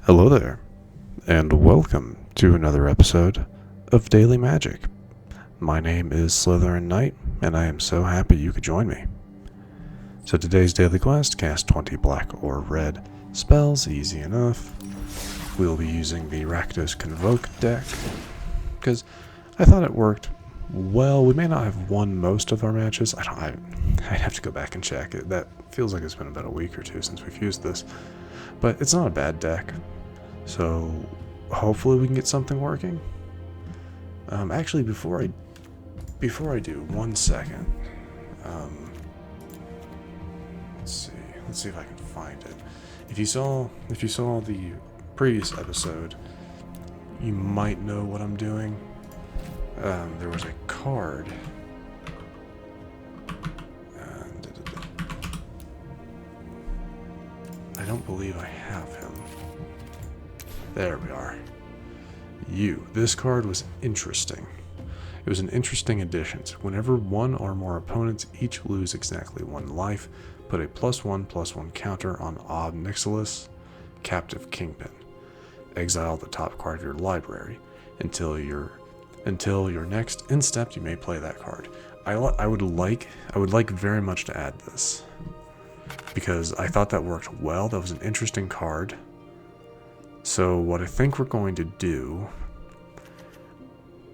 Hello there, and welcome to another episode of Daily Magic. My name is SlytherinKnight, and I am so happy you could join me. So today's daily quest, cast 20 black or red spells, easy enough. We'll be using the Rakdos Convoke deck, because I thought it worked well. We may not have won most of our matches. I'd have to go back and check it. That feels like it's been about a week or two since we've used this, but it's not a bad deck. So hopefully we can get something working. Actually, before I do, 1 second. Let's see if I can find it. If you saw the previous episode, you might know what I'm doing. There was a card. I don't believe I have him. There we are. This card was interesting. It was an interesting addition. Whenever one or more opponents each lose exactly 1 life, put a +1/+1 counter on Ob Nixilis, Captive Kingpin. Exile the top card of your library. Until your next end step, you may play that card. I would like very much to add this, because I thought that worked well. That was an interesting card. So what I think we're going to do,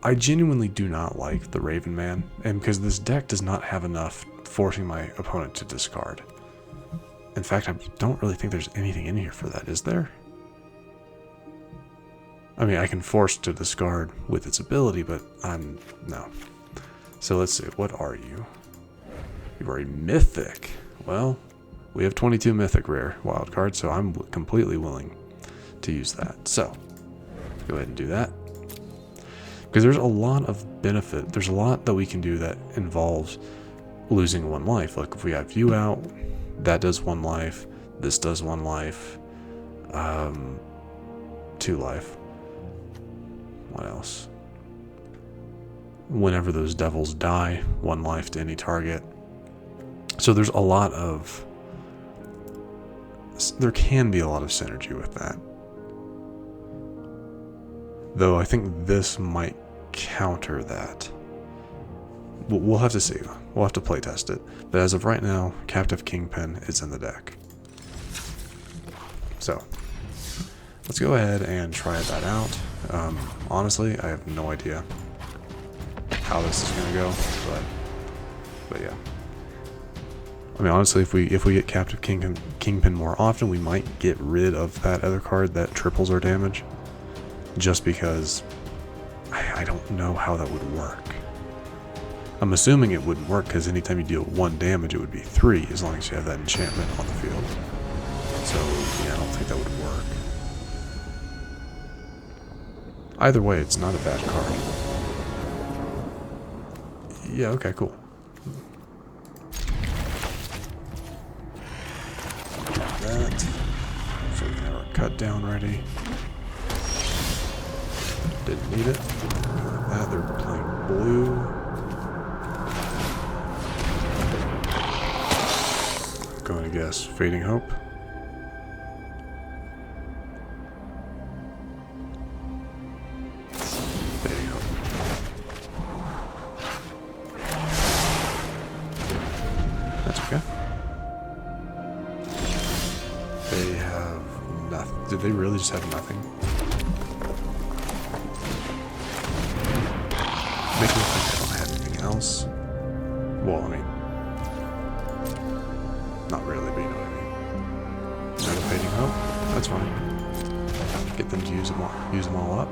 I genuinely do not like the Raven Man, and because this deck does not have enough forcing my opponent to discard. In fact, I don't really think there's anything in here for that, is there? I mean, I can force to discard with its ability, but no. So let's see, what are you? You are a Mythic. Well, we have 22 Mythic rare wildcards, so I'm completely willing to use that. So go ahead and do that, because there's a lot of benefit. There's a lot that we can do that involves losing 1 life. Like if we have View Out, that does 1 life. This does 1 life. 2 life. What else? Whenever those devils die, 1 life to any target. So there's a lot of, there can be a lot of synergy with that. Though I think this might counter that. We'll have to see. We'll have to play test it. But as of right now, Captive Kingpin is in the deck. So let's go ahead and try that out. Honestly, I have no idea how this is gonna go, but yeah. I mean, honestly, if we get Captive Kingpin more often, we might get rid of that other card that triples our damage. Just because I don't know how that would work. I'm assuming it wouldn't work, because anytime you deal 1 damage, it would be 3, as long as you have that enchantment on the field. So yeah, I don't think that would work. Either way, it's not a bad card. Yeah, okay, cool. That. So we can have our cut down ready. Didn't need it. That, they're playing blue. Going to guess Fading Hope. Fading Hope. That's okay. They have nothing. Did they really just have nothing? Make me think I don't have anything else. Well, I mean, not really, but you know what I mean. Another Fading Hope. That's fine. Get them to use them all up.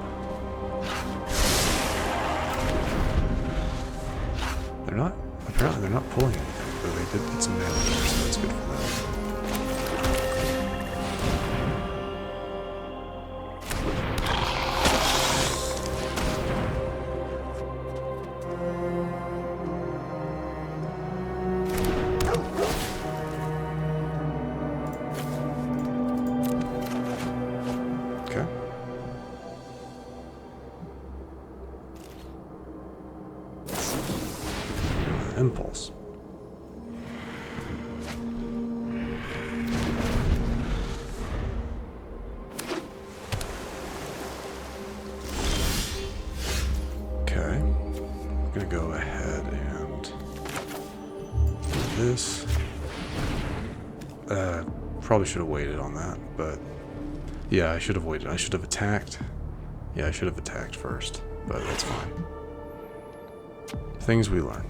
They're not. Apparently, they're not pulling anything, but they did get some damage, so that's good for them. Impulse. go ahead and do this. Probably should have waited on that, but yeah, I should have waited. I should have attacked. Yeah, I should have attacked first, but that's fine. Things we learn.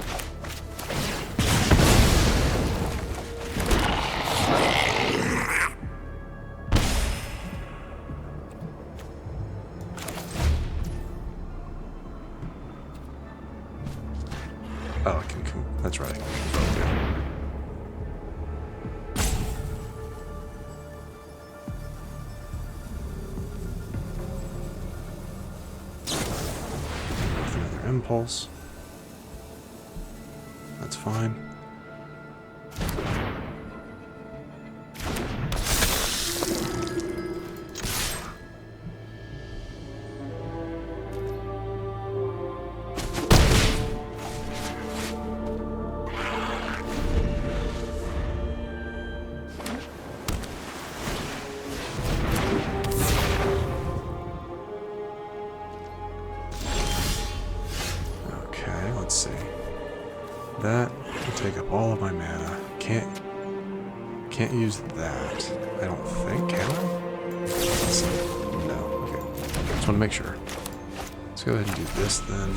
Oh, I can that's right. Another impulse. That's fine. Okay, let's see. That will take up all of my mana. Can't use that. I don't think, can I? Let's see. No. Okay. Just want to make sure. Let's go ahead and do this then.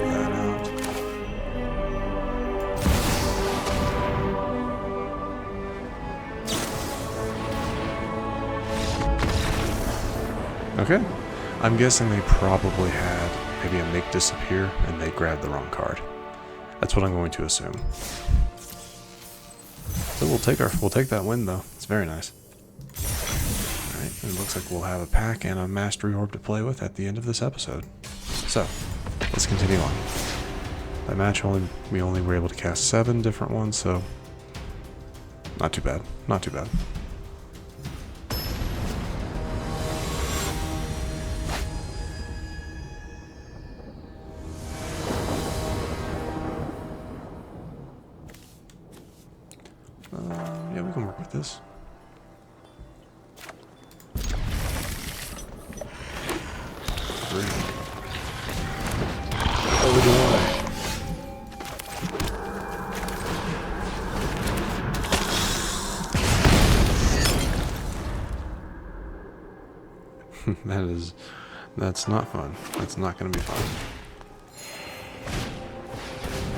That out. Okay. I'm guessing they probably had maybe a make disappear and they grabbed the wrong card. That's what I'm going to assume. So we'll take that win though. It's very nice. Alright, it looks like we'll have a pack and a mastery orb to play with at the end of this episode. So, let's continue on. That match we only were able to cast 7 different ones, so not too bad. Not too bad. Yeah, we can work with this. Over the way. That's not fun. That's not going to be fun.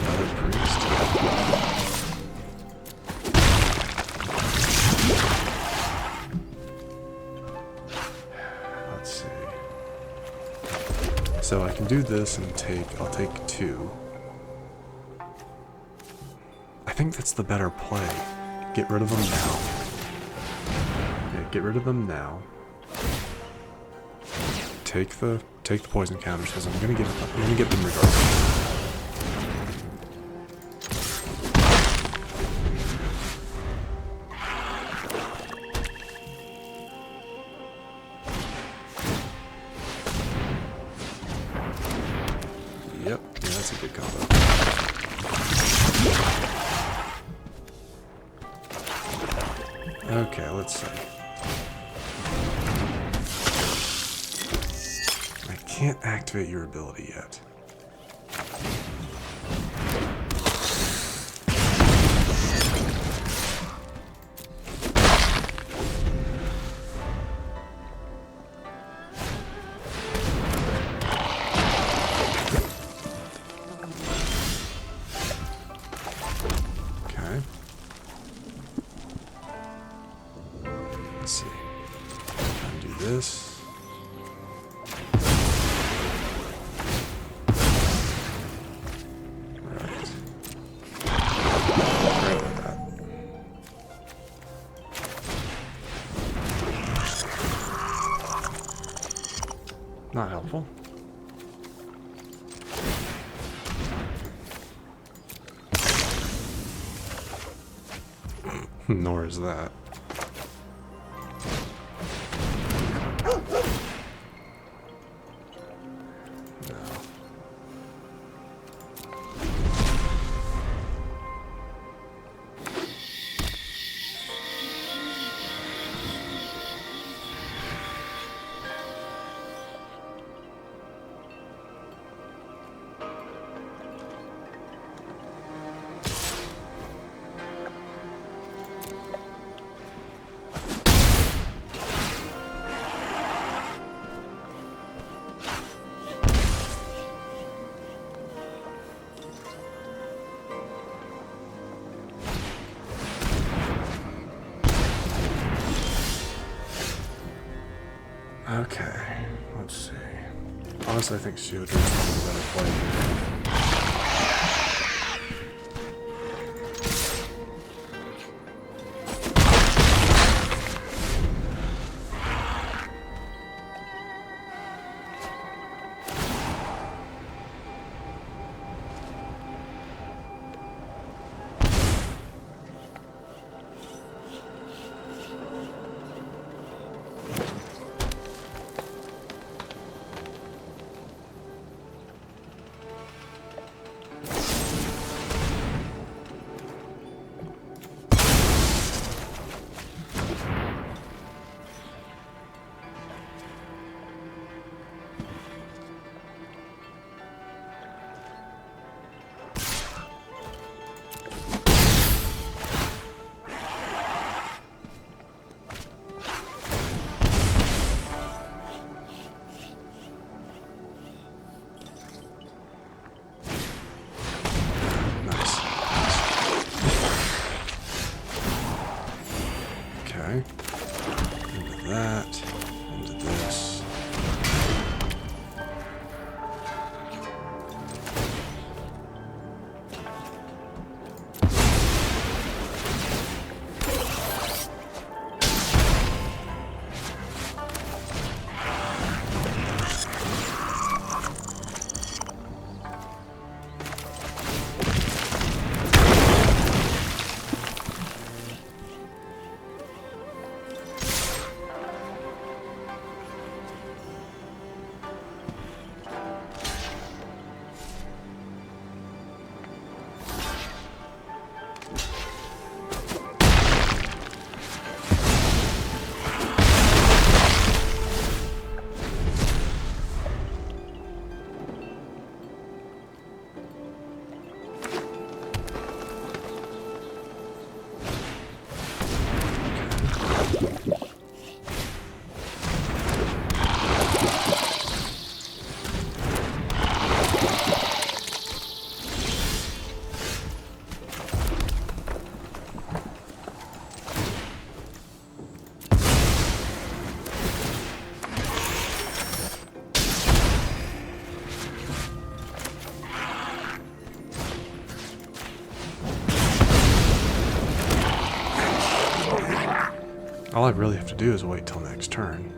Another priest. So I can do this and I'll take 2. I think that's the better play. Get rid of them now. Yeah, get rid of them now. Take the poison counters because I'm gonna get them regardless. Yep, yeah, that's a good combo. Okay, let's see. I can't activate your ability yet. Let's see. Undo this. Right. Right like that. Not helpful. Nor is that. Honestly, I think Sheoldred's probably the better play here. Into that, into this. All I really have to do is wait till next turn.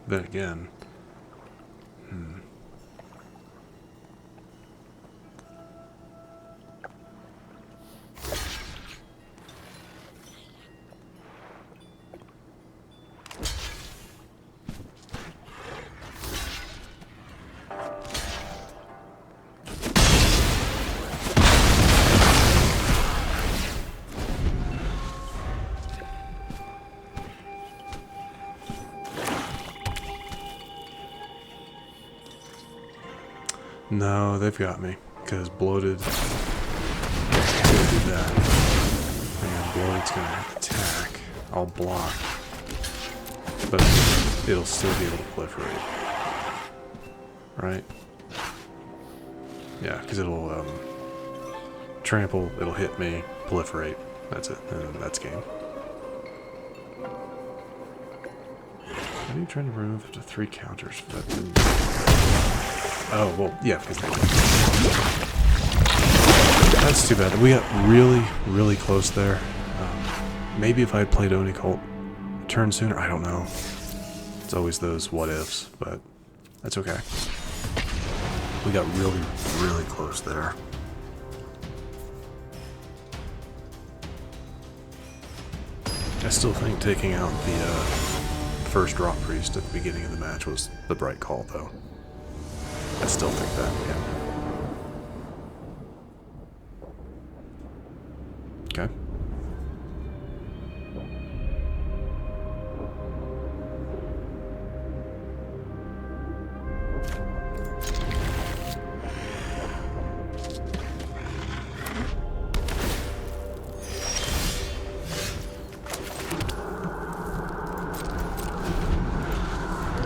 Then again, no, they've got me, because Bloated is going to do that, and then Bloated's going to attack. I'll block, but it'll still be able to proliferate, right? Yeah, because it'll trample, it'll hit me, proliferate, that's it, and then that's game. Are you trying to remove up to 3 counters for that? Oh, well, yeah, because that's too bad. We got really, really close there. Maybe if I had played Oni-Cult a turn sooner, I don't know. It's always those what-ifs, but that's okay. We got really, really close there. I still think taking out the first drop priest at the beginning of the match was the bright call, though. I still think that, yeah. Okay.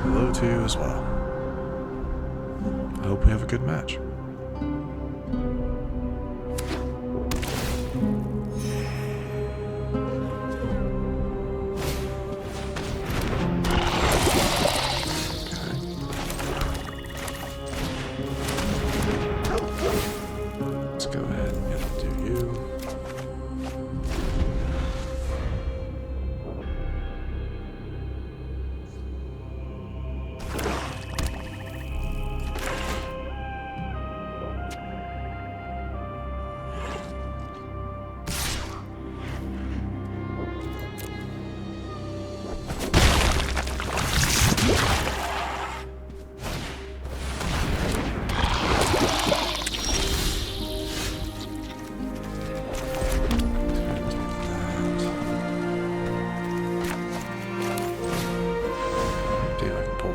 Hello to you as well. I hope we have a good match.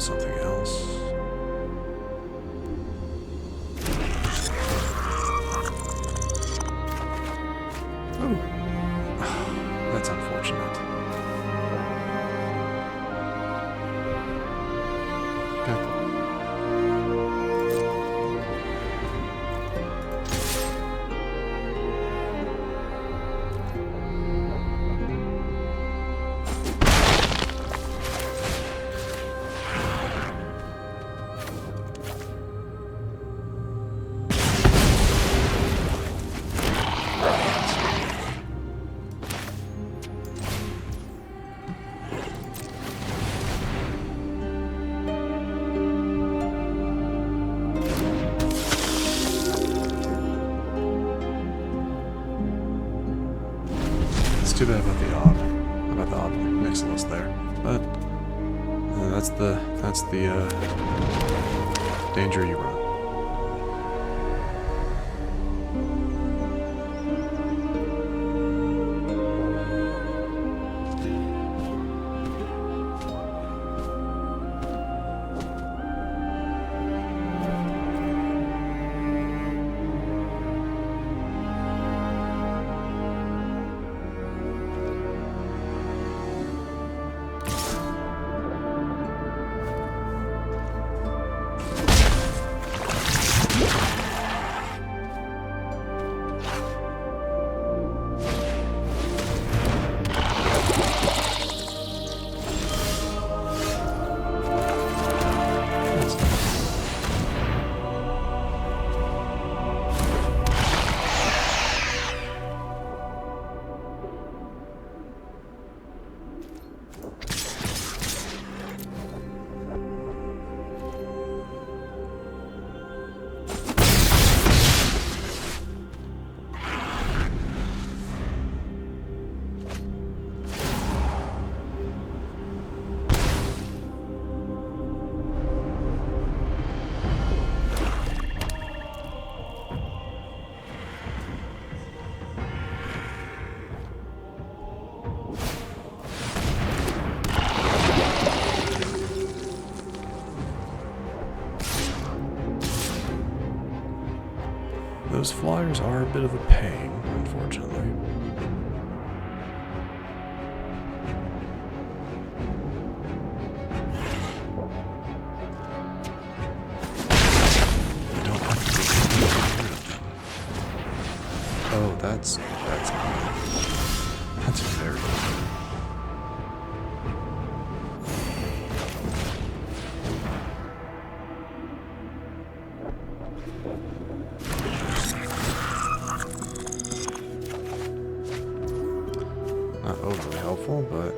something else. Oh, that's unfortunate. Okay. Too bad about the Ob Nixilis there, but that's the danger you run. Those flyers are a bit of a pain, unfortunately. You don't have to get rid of them. Oh, that's very good. Not overly helpful, but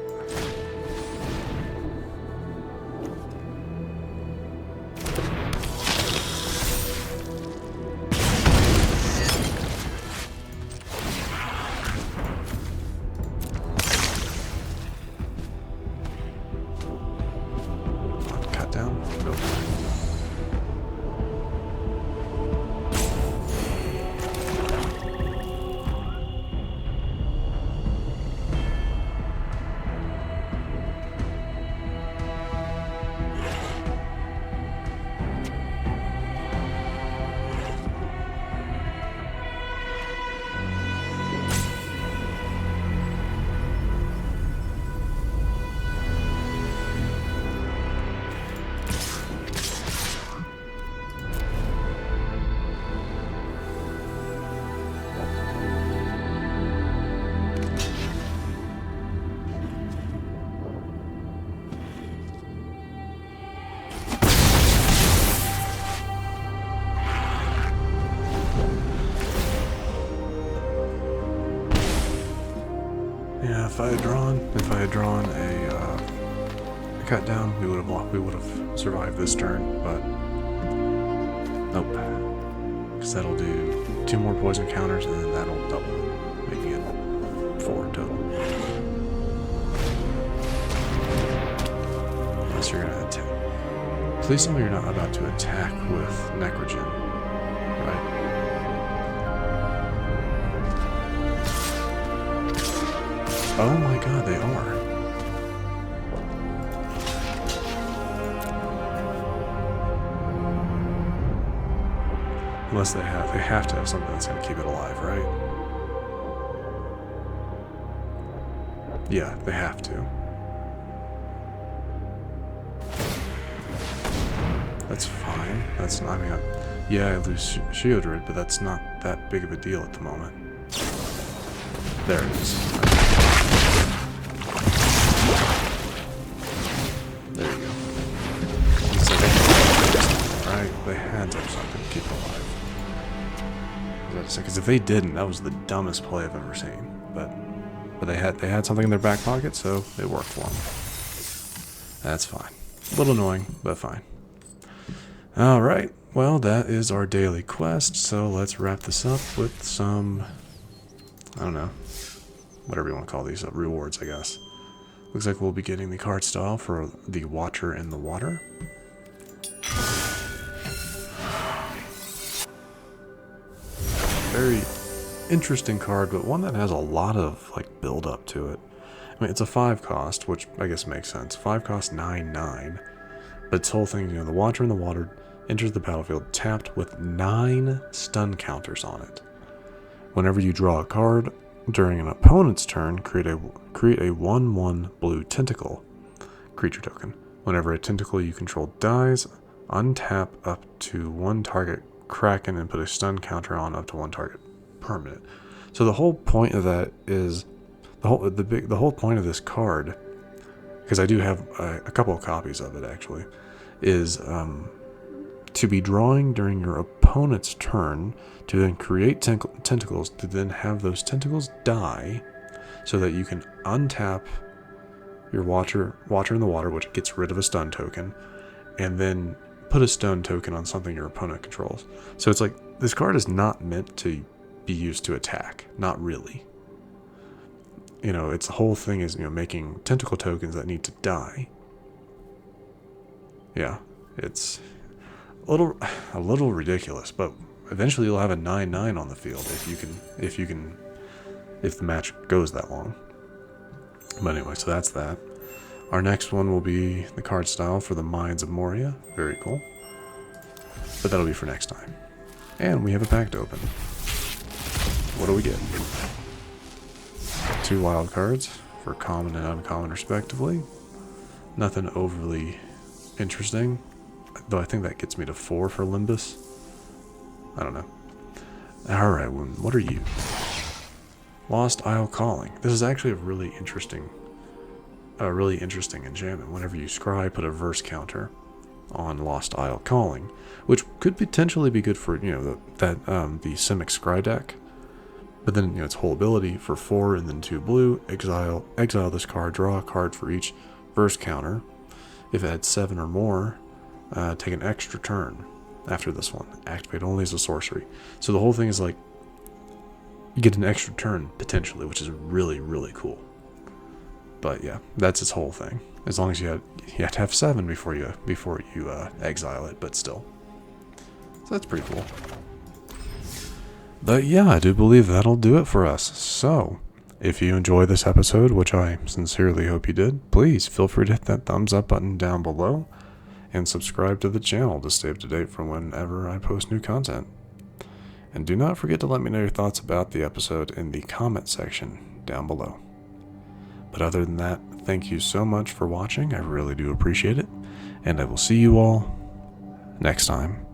cut down. Nope. Yeah, if I had drawn a cut down, we would have survived this turn, but nope. Because that'll do 2 more poison counters, and then that'll double it, making it 4 total. Unless you're gonna attack. Please tell me you're not about to attack with Necrogen, right? Oh my god, they are. Unless they have to have something that's going to keep it alive, right? Yeah, they have to. That's fine. That's not, I mean, yeah, I lose Sheoldred, but that's not that big of a deal at the moment. There it is. There you go. Alright, they had to have something to keep it alive. Because if they didn't, that was the dumbest play I've ever seen. But they had something in their back pocket, so it worked for them. That's fine. A little annoying, but fine. Alright, well, that is our daily quest, so let's wrap this up with some, I don't know, whatever you want to call these, rewards, I guess. Looks like we'll be getting the card style for the Watcher in the Water. Very interesting card, but one that has a lot of, like, build-up to it. I mean, it's a 5 cost, which I guess makes sense. 5 cost 9/9. But its whole thing, you know, the Watcher in the Water enters the battlefield tapped with 9 stun counters on it. Whenever you draw a card during an opponent's turn, create a 1/1 blue tentacle creature token. Whenever a tentacle you control dies, untap up to 1 target Kraken and put a stun counter on up to 1 target permanent. So the whole point of that is the whole point of this card, because I do have a couple of copies of it actually, is to be drawing during your opponent's turn to then create tentacles to then have those tentacles die so that you can untap your Watcher in the Water, which gets rid of a stun token, and then put a stun token on something your opponent controls. So it's like, this card is not meant to be used to attack. Not really. You know, its whole thing is, you know, making tentacle tokens that need to die. Yeah, it's a little ridiculous, but eventually you'll have a 9/9 on the field if the match goes that long. But anyway, so that's that. Our next one will be the card style for the Mines of Moria. Very cool. But that'll be for next time. And we have a pack to open. What do we get? 2 wild cards for common and uncommon respectively. Nothing overly interesting, though I think that gets me to 4 for Limbus. I don't know. Alright, what are you? Lost Isle Calling. This is actually a really interesting enchantment. Whenever you scry, put a verse counter on Lost Isle Calling, which could potentially be good for, you know, the Simic scry deck. But then, you know, its whole ability for 4 and then 2 blue, exile this card, draw a card for each verse counter. If it had 7 or more, take an extra turn after this one. Activate only as a sorcery. So the whole thing is like, you get an extra turn potentially, which is really, really cool. But yeah, that's its whole thing. As long as you have to have 7 before you exile it, but still. So that's pretty cool. But yeah, I do believe that'll do it for us. So, if you enjoyed this episode, which I sincerely hope you did, please feel free to hit that thumbs up button down below and subscribe to the channel to stay up to date from whenever I post new content. And do not forget to let me know your thoughts about the episode in the comment section down below. But other than that, thank you so much for watching. I really do appreciate it. And I will see you all next time.